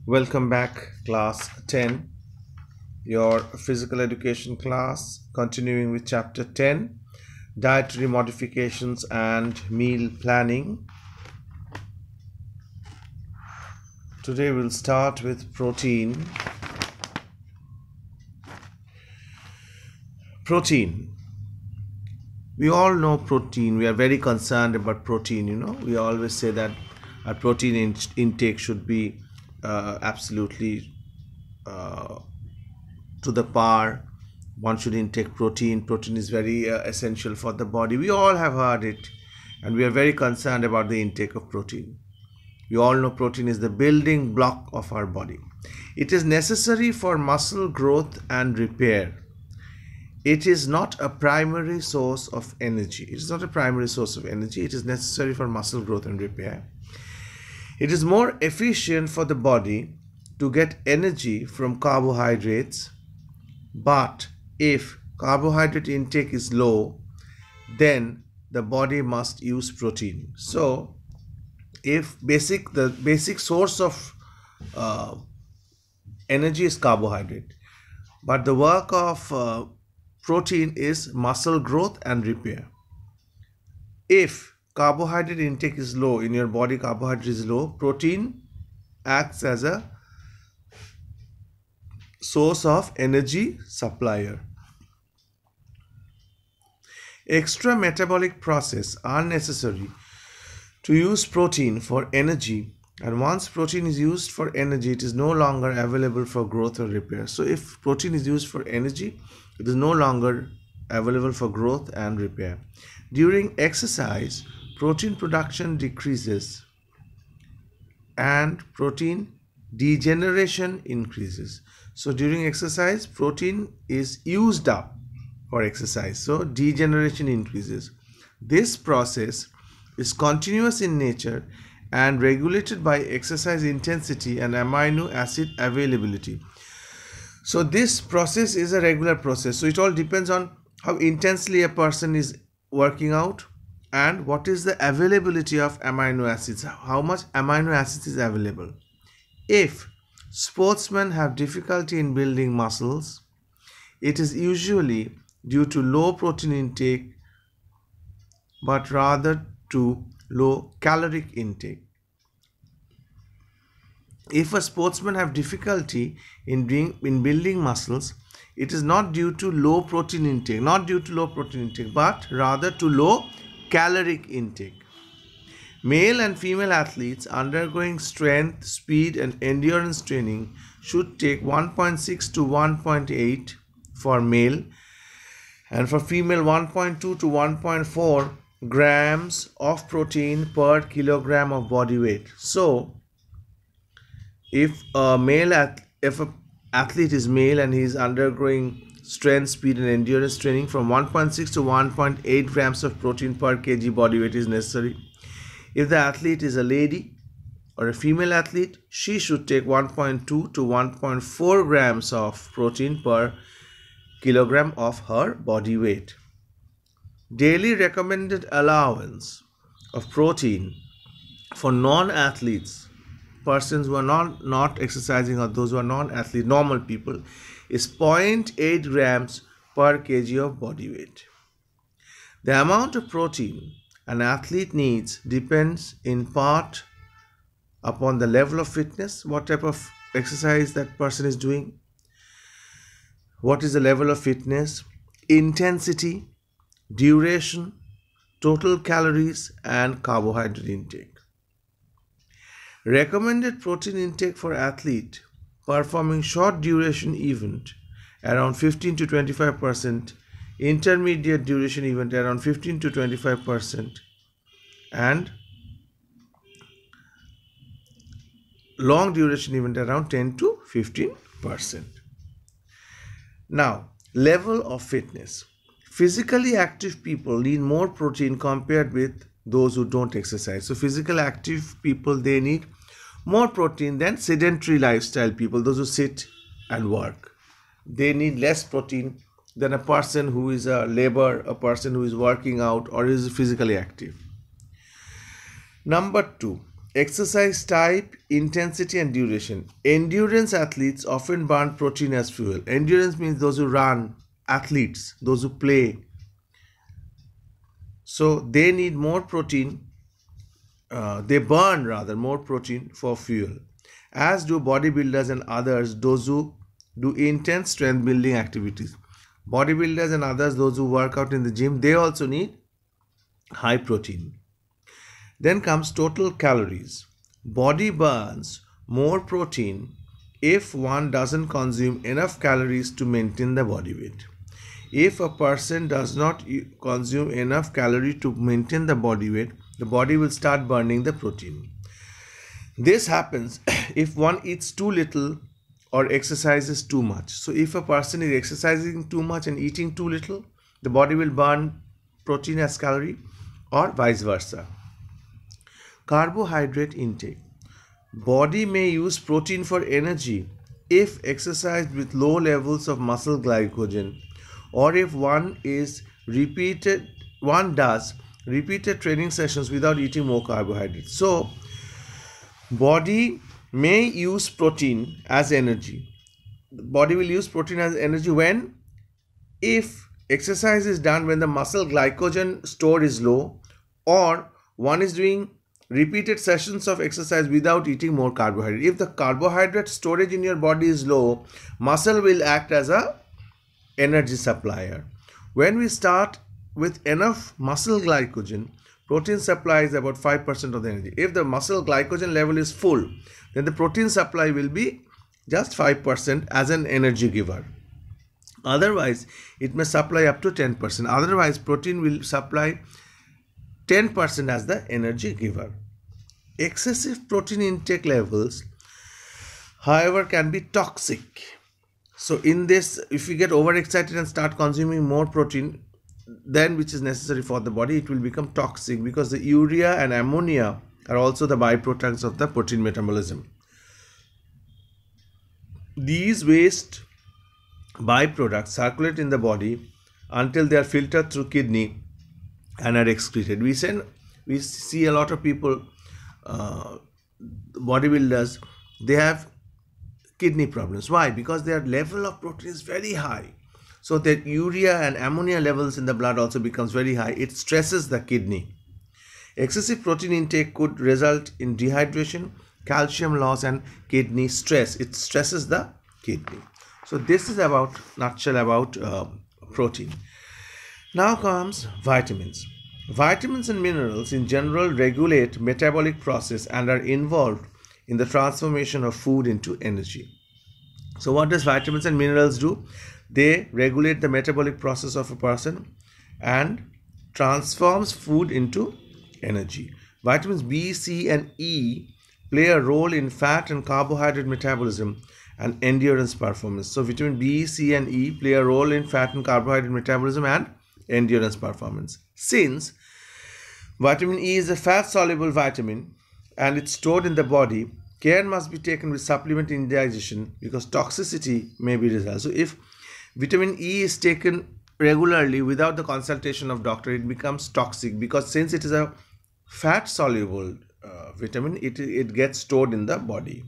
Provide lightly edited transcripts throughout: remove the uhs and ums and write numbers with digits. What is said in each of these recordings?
Welcome back, class 10, your physical education class, continuing with chapter 10, dietary modifications and meal planning. Today we'll start with protein. Protein. We all know protein. We are very concerned about protein. We always say that our protein intake should be absolutely to the par. One should intake protein. Protein is very essential for the body. We all have heard it, and we are very concerned about the intake of protein. We all know protein is the building block of our body. It is necessary for muscle growth and repair. It is not a primary source of energy. It is not a primary source of energy. It is necessary for muscle growth and repair. It is more efficient for the body to get energy from carbohydrates. But if carbohydrate intake is low, then the body must use protein. So if the basic source of energy is carbohydrate, but the work of protein is muscle growth and repair. If carbohydrate intake is low, in your body carbohydrate is low, protein acts as a source of energy supplier. Extra metabolic processes are necessary to use protein for energy, and once protein is used for energy, it is no longer available for growth or repair. So if protein is used for energy, it is no longer available for growth and repair. During exercise, protein production decreases and protein degeneration increases. So during exercise, protein is used up for exercise, so degeneration increases. This process is continuous in nature and regulated by exercise intensity and amino acid availability. So this process is a regular process. So it all depends on how intensely a person is working out and what is the availability of amino acids, how much amino acids is available. If sportsmen have difficulty in building muscles, it is usually due to low protein intake, but rather to low caloric intake. If a sportsman have difficulty in building muscles, it is not due to low protein intake, but rather to low caloric intake. Male and female athletes undergoing strength, speed and endurance training should take 1.6 to 1.8 for male, and for female 1.2 to 1.4 grams of protein per kilogram of body weight. So if an athlete is male and he is undergoing strength, speed and endurance training, from 1.6 to 1.8 grams of protein per kg body weight is necessary. If the athlete is a lady or a female athlete, she should take 1.2 to 1.4 grams of protein per kilogram of her body weight. Daily recommended allowance of protein for non-athletes, persons who are not exercising or those who are non-athlete, normal people, is 0.8 grams per kg of body weight. The amount of protein an athlete needs depends in part upon the level of fitness, what type of exercise that person is doing, what is the level of fitness, intensity, duration, total calories and carbohydrate intake. Recommended protein intake for athlete performing short duration event around 15 to 25%, intermediate duration event around 15 to 25%, and long duration event around 10 to 15%. Now, level of fitness. Physically active people need more protein compared with those who don't exercise. So physically active people, they need more protein than sedentary lifestyle people, those who sit and work. They need less protein than a person who is a laborer, a person who is working out or is physically active. Number 2, Exercise type, intensity and duration. Endurance athletes often burn protein as fuel. Endurance means those who run, athletes, those who play. So they need more protein, they burn rather more protein for fuel. As do bodybuilders and others, those who do intense strength building activities. Bodybuilders and others, those who work out in the gym, they also need high protein. Then comes total calories. Body burns more protein if one doesn't consume enough calories to maintain the body weight. If a person does not consume enough calorie to maintain the body weight, the body will start burning the protein. This happens if one eats too little or exercises too much. So if a person is exercising too much and eating too little, the body will burn protein as calorie, or vice versa. Carbohydrate intake. Body may use protein for energy if exercised with low levels of muscle glycogen, or if one does repeated training sessions without eating more carbohydrates. So body may use protein as energy. The body will use protein as energy if exercise is done when the muscle glycogen store is low, or one is doing repeated sessions of exercise without eating more carbohydrate. If the carbohydrate storage in your body is low, muscle will act as a energy supplier. When we start with enough muscle glycogen, protein supply is about 5% of the energy. If the muscle glycogen level is full, then the protein supply will be just 5% as an energy giver. Otherwise, it may supply up to 10%. Otherwise, protein will supply 10% as the energy giver. Excessive protein intake levels, however, can be toxic. So in this, if we get overexcited and start consuming more protein than which is necessary for the body, it will become toxic, because the urea and ammonia are also the byproducts of the protein metabolism. These waste byproducts circulate in the body until they are filtered through kidney and are excreted. We see a lot of people, bodybuilders, they have kidney problems. Why? Because their level of protein is very high. So their urea and ammonia levels in the blood also becomes very high. It stresses the kidney. Excessive protein intake could result in dehydration, calcium loss and kidney stress. It stresses the kidney. So this is nutshell about protein. Now comes vitamins. Vitamins and minerals in general regulate metabolic process and are involved in the transformation of food into energy. So what does vitamins and minerals do? They regulate the metabolic process of a person and transforms food into energy. Vitamins B, C and E play a role in fat and carbohydrate metabolism and endurance performance. So vitamin B, C and E play a role in fat and carbohydrate metabolism and endurance performance. Since vitamin E is a fat-soluble vitamin and it's stored in the body, care must be taken with supplement indigestion because toxicity may be resolved. So if vitamin E is taken regularly without the consultation of doctor, it becomes toxic, because since it is a fat-soluble vitamin, it gets stored in the body.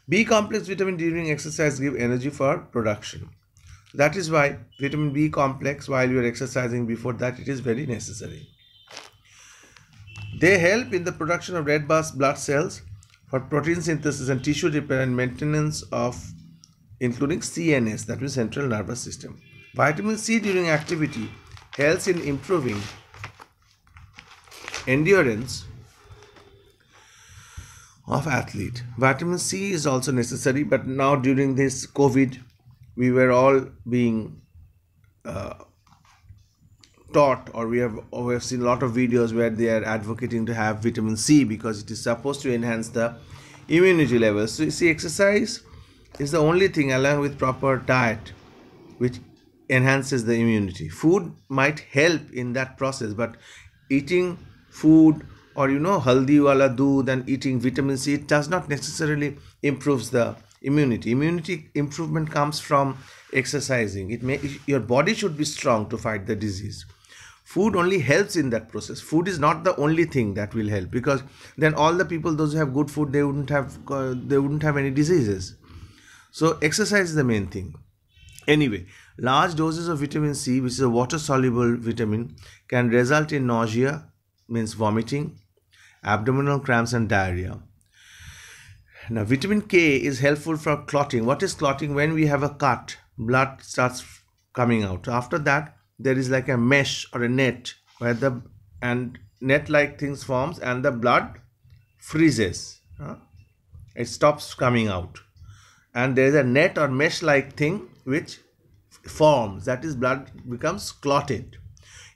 B complex vitamin during exercise give energy for production. That is why vitamin B complex, while you are exercising, before that it is very necessary. They help in the production of red blood cells for protein synthesis and tissue repair and maintenance of, including CNS, that is central nervous system. Vitamin C during activity helps in improving endurance of athlete. Vitamin C is also necessary, but now during this COVID, we were all being taught, or we have seen a lot of videos where they are advocating to have vitamin C because it is supposed to enhance the immunity levels. So you see, exercise is the only thing, along with proper diet, which enhances the immunity. Food might help in that process, but eating food or haldi wala doodh and eating vitamin C, it does not necessarily improves the immunity. Immunity improvement comes from exercising. Your body should be strong to fight the disease. Food only helps in that process. Food is not the only thing that will help, because then all the people, those who have good food, they wouldn't have any diseases. So exercise is the main thing. Anyway, large doses of vitamin C, which is a water-soluble vitamin, can result in nausea, means vomiting, abdominal cramps and diarrhea. Now, vitamin K is helpful for clotting. What is clotting? When we have a cut, blood starts coming out. After that, there is like a mesh or a net where the net-like things forms and the blood freezes. It stops coming out. And there is a net or mesh-like thing which forms. That is, blood becomes clotted.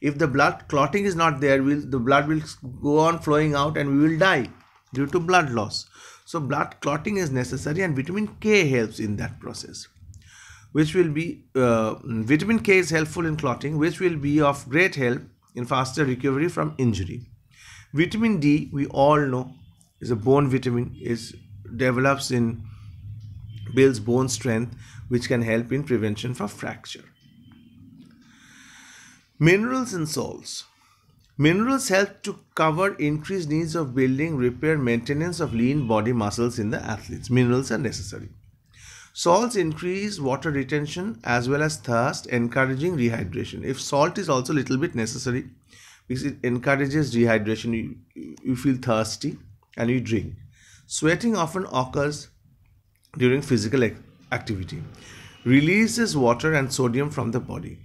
If the blood clotting is not there, the blood will go on flowing out and we will die due to blood loss. So blood clotting is necessary, and vitamin K helps in that process. Which will be, vitamin K is helpful in clotting, which will be of great help in faster recovery from injury. Vitamin D, we all know, is a bone vitamin, builds bone strength, which can help in prevention for fracture. Minerals and salts. Minerals help to cover increased needs of building, repair, maintenance of lean body muscles in the athletes. Minerals are necessary. Salts increase water retention as well as thirst, encouraging rehydration. If salt is also a little bit necessary, because it encourages dehydration, you feel thirsty and you drink. Sweating often occurs during physical activity, releases water and sodium from the body.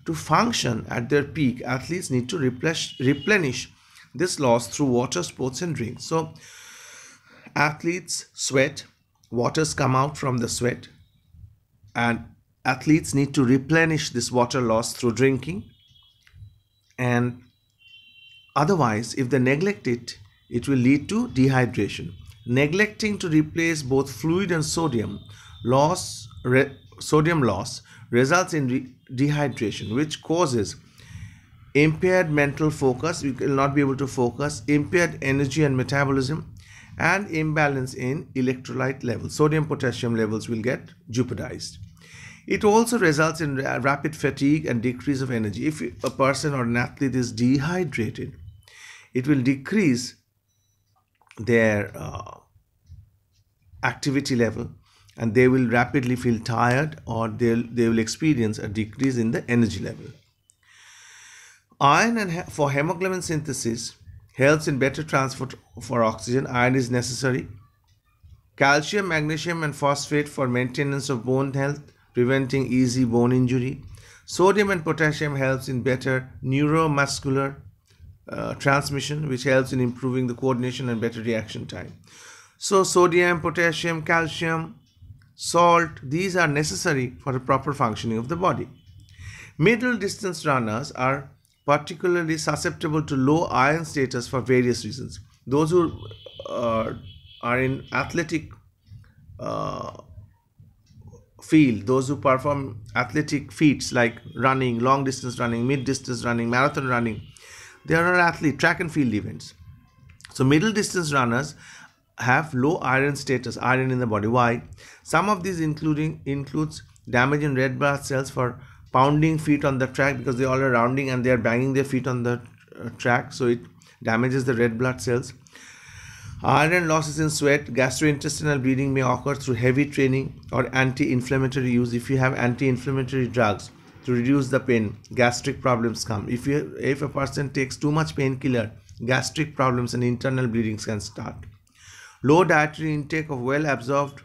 To function at their peak, athletes need to replenish this loss through water, sports and drinks. So athletes sweat, waters come out from the sweat, and athletes need to replenish this water loss through drinking. And otherwise, if they neglect it, it will lead to dehydration. Neglecting to replace both fluid and sodium loss results in dehydration, which causes impaired mental focus. You will not be able to focus, impaired energy and metabolism, and imbalance in electrolyte levels. Sodium potassium levels will get jeopardized. It also results in rapid fatigue and decrease of energy. If a person or an athlete is dehydrated, it will decrease their activity level, and they will rapidly feel tired, or they will experience a decrease in the energy level. Iron for hemoglobin synthesis helps in better transport for oxygen. Iron is necessary. Calcium, magnesium and phosphate for maintenance of bone health, preventing easy bone injury. Sodium and potassium helps in better neuromuscular transmission, which helps in improving the coordination and better reaction time. So sodium, potassium, calcium, salt, these are necessary for the proper functioning of the body. Middle distance runners are particularly susceptible to low iron status for various reasons. Those who are in athletic field, those who perform athletic feats like running, long distance running, mid distance running, marathon running, they are athletes, track and field events. So middle distance runners have low iron status, iron in the body. Why? Some of these includes damage in red blood cells for pounding feet on the track, because they all are rounding and they are banging their feet on the track, so it damages the red blood cells. Iron losses in sweat, gastrointestinal bleeding may occur through heavy training or anti-inflammatory use. If you have anti-inflammatory drugs to reduce the pain, gastric problems come. If a person takes too much painkiller, gastric problems and internal bleedings can start. Low dietary intake of well-absorbed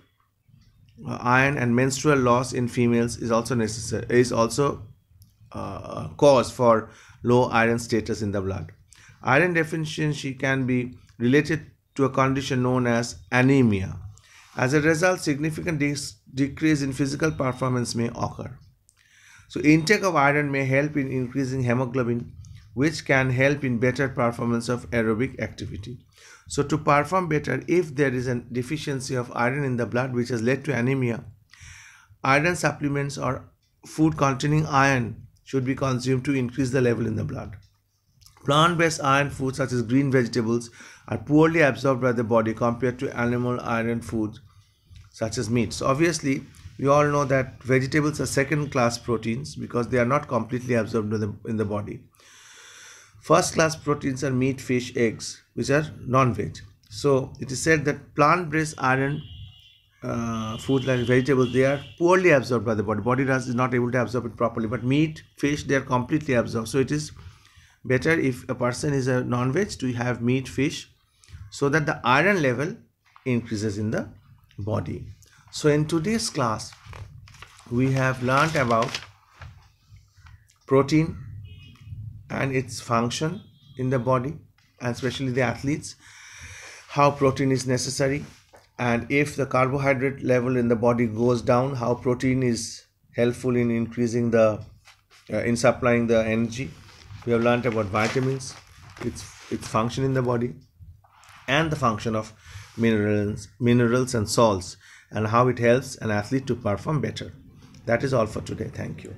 iron and menstrual loss in females is also a cause for low iron status in the blood. Iron deficiency can be related to a condition known as anemia. As a result, significant decrease in physical performance may occur. So intake of iron may help in increasing hemoglobin, which can help in better performance of aerobic activity. So to perform better, if there is a deficiency of iron in the blood which has led to anemia, iron supplements or food containing iron should be consumed to increase the level in the blood. Plant-based iron foods such as green vegetables are poorly absorbed by the body compared to animal iron foods such as meat. So obviously, we all know that vegetables are second-class proteins because they are not completely absorbed in the body. First class proteins are meat, fish, eggs, which are non-veg. So it is said that plant-based iron food like vegetables, they are poorly absorbed by the body. Is not able to absorb it properly. But meat, fish, they are completely absorbed. So it is better if a person is a non-veg to have meat, fish, so that the iron level increases in the body. So in today's class, we have learnt about protein and its function in the body, and especially the athletes, how protein is necessary, and if the carbohydrate level in the body goes down, how protein is helpful in increasing the in supplying the energy. We have learnt about vitamins, its function in the body, and the function of minerals and salts, and how it helps an athlete to perform better. That is all for today. Thank you.